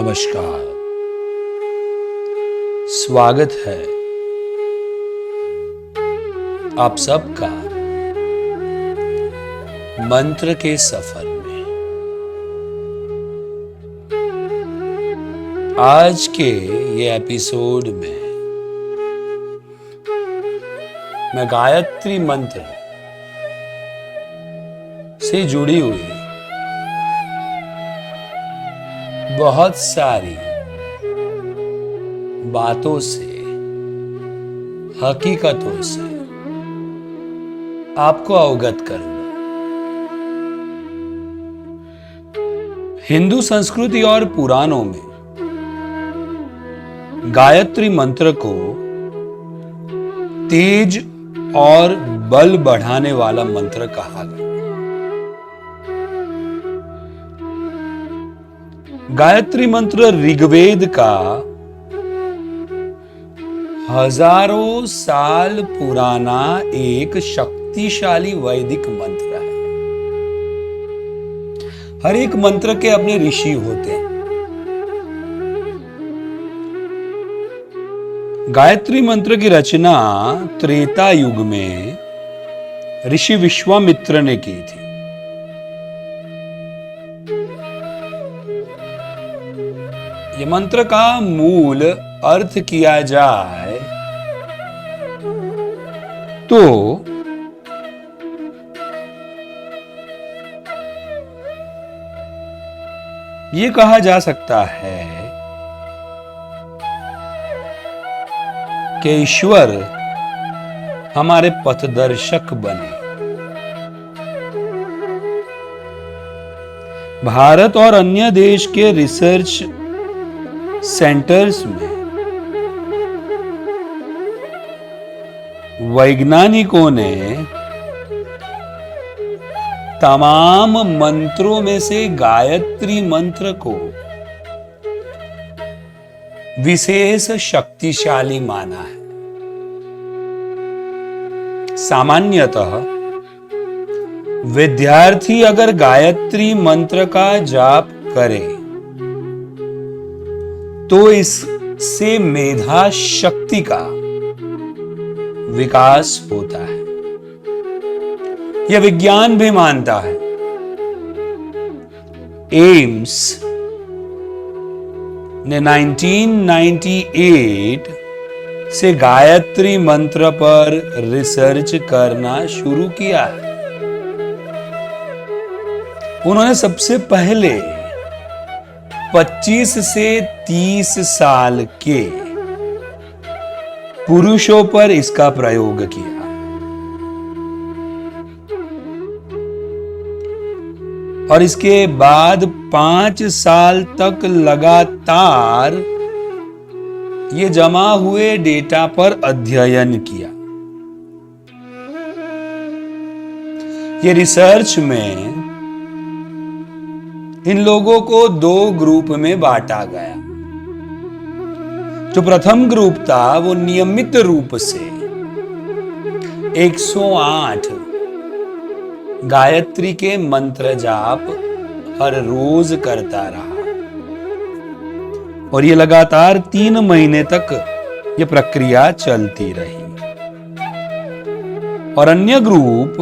नमस्कार। स्वागत है आप सबका मंत्र के सफर में। आज के ये एपिसोड में मैं गायत्री मंत्र से जुड़ी हुई बहुत सारी बातों से, हकीकतों से आपको अवगत करूंगा। हिंदू संस्कृति और पुराणों में गायत्री मंत्र को तेज और बल बढ़ाने वाला मंत्र कहा गया। गायत्री मंत्र ऋग्वेद का हजारों साल पुराना एक शक्तिशाली वैदिक मंत्र है। हर एक मंत्र के अपने ऋषि होते हैं। गायत्री मंत्र की रचना त्रेता युग में ऋषि विश्वामित्र ने की थी। ये मंत्र का मूल अर्थ किया जाए तो ये कहा जा सकता है कि ईश्वर हमारे पथदर्शक बने। भारत और अन्य देश के रिसर्च सेंटर्स में वैज्ञानिकों ने तमाम मंत्रों में से गायत्री मंत्र को विशेष शक्तिशाली माना है। सामान्यतः विद्यार्थी अगर गायत्री मंत्र का जाप करे तो इससे मेधा शक्ति का विकास होता है। यह विज्ञान भी मानता है। एम्स ने 1998 से गायत्री मंत्र पर रिसर्च करना शुरू किया है। उन्होंने सबसे पहले 25 से 30 साल के पुरुषों पर इसका प्रयोग किया। और इसके बाद 5 साल तक लगातार ये जमा हुए डेटा पर अध्ययन किया। ये रिसर्च में इन लोगों को 2 ग्रुप में बांटा गया। जो प्रथम ग्रुप था वो नियमित रूप से 108 गायत्री के मंत्र जाप हर रोज करता रहा और ये लगातार 3 महीने तक ये प्रक्रिया चलती रही। और अन्य ग्रुप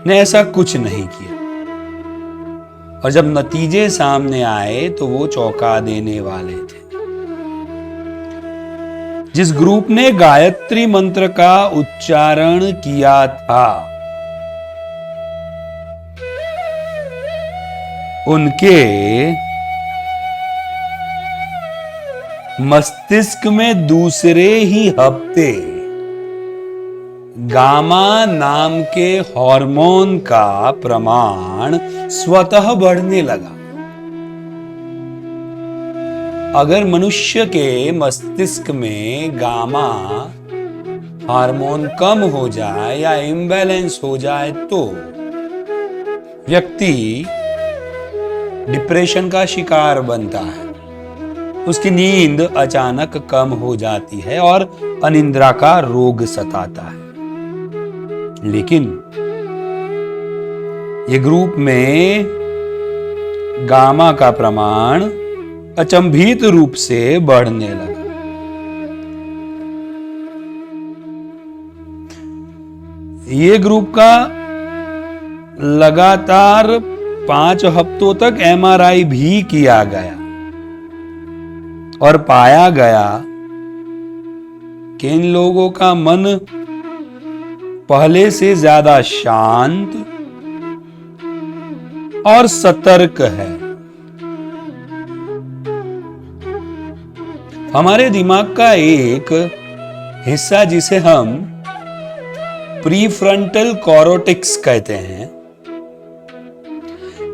ने ऐसा कुछ नहीं किया। और जब नतीजे सामने आए तो वो चौंका देने वाले थे। जिस ग्रुप ने गायत्री मंत्र का उच्चारण किया था उनके मस्तिष्क में दूसरे ही हफ्ते गामा नाम के हार्मोन का प्रमाण स्वतः बढ़ने लगा। अगर मनुष्य के मस्तिष्क में गामा हार्मोन कम हो जाए या इम्बैलेंस हो जाए तो व्यक्ति डिप्रेशन का शिकार बनता है। उसकी नींद अचानक कम हो जाती है और अनिद्रा का रोग सताता है। लेकिन ये ग्रुप में गामा का प्रमाण अचंभित रूप से बढ़ने लगा। ये ग्रुप का लगातार 5 हफ्तों तक एमआरआई भी किया गया और पाया गया कि इन लोगों का मन पहले से ज्यादा शांत और सतर्क है। हमारे दिमाग का एक हिस्सा जिसे हम प्रीफ्रंटल कॉर्टेक्स कहते हैं,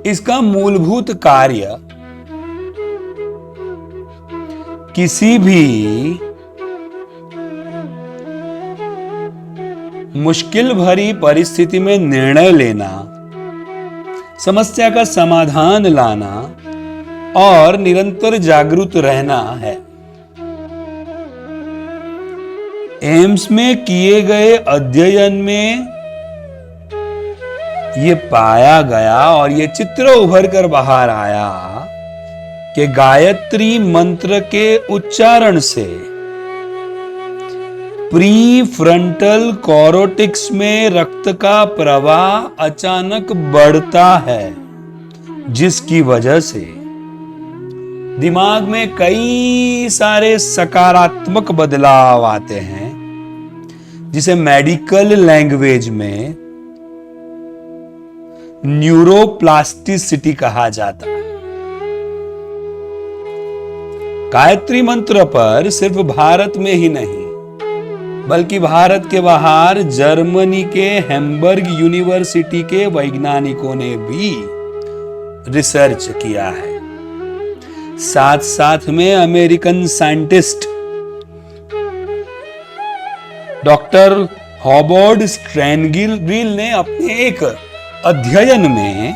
इसका मूलभूत कार्य किसी भी मुश्किल भरी परिस्थिति में निर्णय लेना, समस्या का समाधान लाना और निरंतर जागरूक रहना है। एम्स में किए गए अध्ययन में यह पाया गया और यह चित्र उभर कर बाहर आया कि गायत्री मंत्र के उच्चारण से प्रीफ्रंटल कॉर्टेक्स में रक्त का प्रवाह अचानक बढ़ता है, जिसकी वजह से दिमाग में कई सारे सकारात्मक बदलाव आते हैं, जिसे मेडिकल लैंग्वेज में न्यूरोप्लास्टिसिटी कहा जाता है। गायत्री मंत्र पर सिर्फ भारत में ही नहीं बल्कि भारत के बाहर जर्मनी के हैम्बर्ग यूनिवर्सिटी के वैज्ञानिकों ने भी रिसर्च किया है। साथ साथ में अमेरिकन साइंटिस्ट डॉक्टर हॉवर्ड स्ट्रेनगिल ने अपने एक अध्ययन में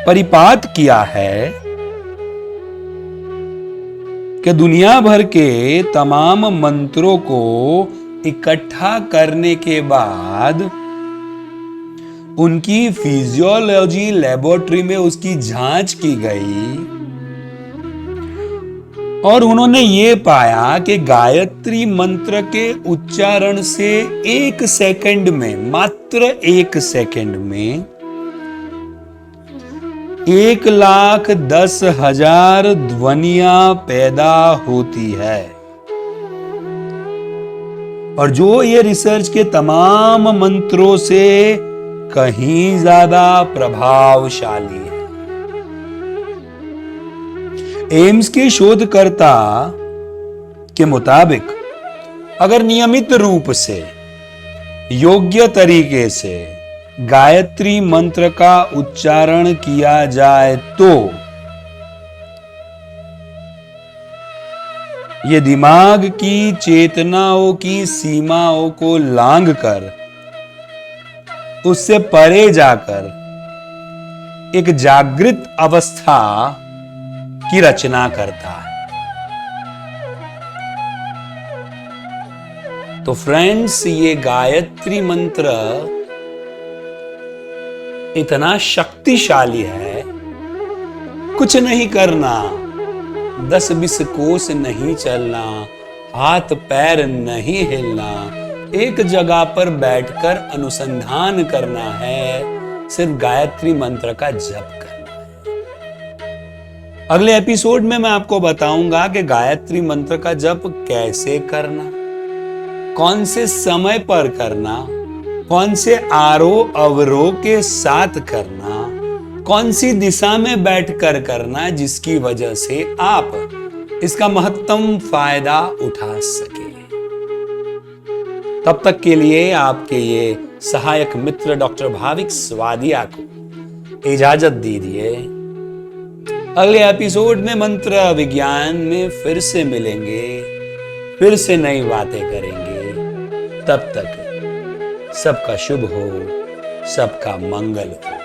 परिपात किया है कि दुनिया भर के तमाम मंत्रों को इकट्ठा करने के बाद उनकी फिजियोलॉजी लेबोरेटरी में उसकी जांच की गई और उन्होंने ये पाया कि गायत्री मंत्र के उच्चारण से 1 सेकंड में, मात्र 1 सेकंड में 1,10,000 ध्वनियां पैदा होती है। और जो ये रिसर्च के तमाम मंत्रों से कहीं ज्यादा प्रभावशाली है। एम्स के शोधकर्ता के मुताबिक अगर नियमित रूप से, योग्य तरीके से गायत्री मंत्र का उच्चारण किया जाए तो ये दिमाग की चेतनाओं की सीमाओं को लांघकर उससे परे जाकर एक जागृत अवस्था की रचना करता है। तो फ्रेंड्स, ये गायत्री मंत्र इतना शक्तिशाली है, कुछ नहीं करना, 10-20 कोस नहीं चलना, हाथ पैर नहीं हिलना, एक जगह पर बैठकर अनुसंधान करना है, सिर्फ गायत्री मंत्र का जप करना है। अगले एपिसोड में मैं आपको बताऊंगा कि गायत्री मंत्र का जप कैसे करना, कौन से समय पर करना, कौन से आरोह अवरोह के साथ करना, कौन सी दिशा में बैठकर करना, जिसकी वजह से आप इसका महत्तम फायदा उठा सके। तब तक के लिए आपके ये सहायक मित्र डॉक्टर भाविक स्वादिया को इजाजत दीजिए। अगले एपिसोड में मंत्र विज्ञान में फिर से मिलेंगे, फिर से नई बातें करेंगे। तब तक सबका शुभ हो, सबका मंगल हो।